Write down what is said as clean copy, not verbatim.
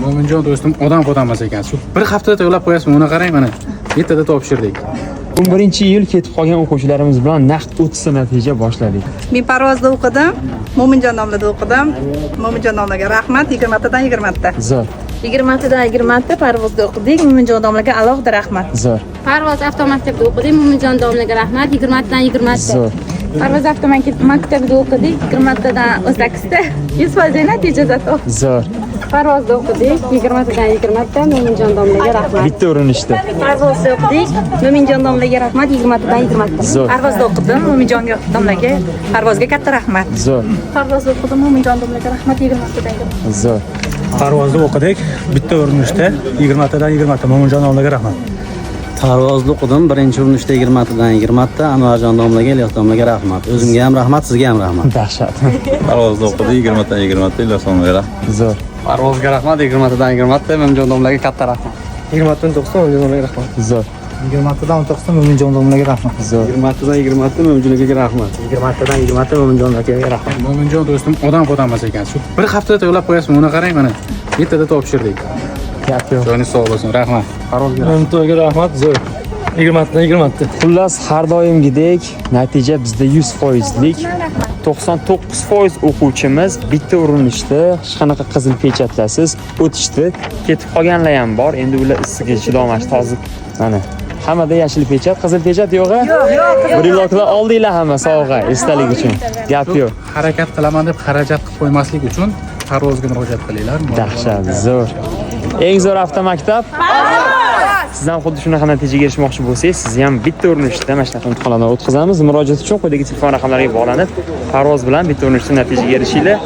Mo'minjon do'stim odam emas ekan. Shu bir haftada tayyorlab qo'yasizmi? Uni qarang mana. Ertada topshirdik. 11-iyul ketib qolgan o'quvchilarimiz bilan naqd 30 natija boshladik. Men Parvozda o'qidim, Mo'minjon nomida o'qidim. Mo'minjon nomiga rahmat, 20 tadan 20 ta. Zo'r. 20 tadan 20 ta Parvozda o'qidik, Mo'minjon nomiga alohida rahmat. Zo'r. Parvoz avtomaktabida o'qidik, Mo'minjon domlaga rahmat, 20 tadan 20 ta. Zo'r. Parvoz avtomaktabida o'qidik, 20 tadan 18 ta. 100% natija zato. Zo'r. Parvozda o'qidik, 20 tadan 20 ta, Mo'minjon domlaga rahmat. Bitta urinishda. Parvozda o'qidik, Mo'minjon nomiga rahmat, 20 tadan 20 ta. Zo'r. Parvozda o'qidim, Mo'minjon nomiga, Parvozga katta rahmat. Zo'r. Parvozda o'qidim, Mo'minjon nomiga rahmat, 20 tadan 20 ta. Zo'r. Parvozda o'qidik, bitta urinishda 20 tadan 20 ta. Mo'minjon domlaga rahmat. Parvozda o'qidim, birinchi urinishda 20 tadan 20 ta. Anvarjon domlaga, Ilyos domlaga rahmat. O'zimga ham rahmat, sizga ham rahmat. Dahshat. Parvozda o'qidik, 20 tadan 20 ta. Ilyos domlaga rahmat. Zo'r. Parvozga rahmat, 20 tadan 20 ta. Mo'minjon domlaga katta rahmat. 20 tadan 90 Mo'minjon domlaga rahmat. Zo'r. 20 tadan 19 Mo'minjon domlaga rahmat. Zo'r. 20 tadan 20 ta. Mo'minjonga rahmat. 20 tadan 20 ta Mo'minjon domlaga rahmat. Mo'minjon do'stim odam emas ekan. Shu bir haftada tayyorlab qo'yasizmi? Uni qarang mana. Ertada topshirdik. Gap yo'q. Joyingiz sog' bo'lsin. Rahmat. Mo'minjonga rahmat, zo'r. 20 tadan 20 ta. Xullas, har doimgidek natija bizda 100%lik. 99% o'quvchimiz bitta urinishda hech qanaqa qizil pechatlarsiz o'tishdi. Ketib qolganlar ham bor. Endi ular issiqga chidolmas hozir. Mana hammada yashil pechat, qizil pechat yo'q-a? Briloklar oldinglar hamma sovg'a, esdalik uchun. Gap yo'q. Harakat qilaman deb xarajat qilib qo'ymaslik uchun Parvozga murojaat qilinglar. Dahshat, zo'r. Eng zo'r avtomaktab. Siz ham xuddi shunaqa natijaga erishmoqchi bo'lsangiz, sizni ham bitta urinishda mana shunaqa imtihonlardan o'tkazamiz. Murojaat uchun quyidagi telefon raqamlariga bog'lanib, Parvoz bilan bitta urinishda natijaga erishinglar.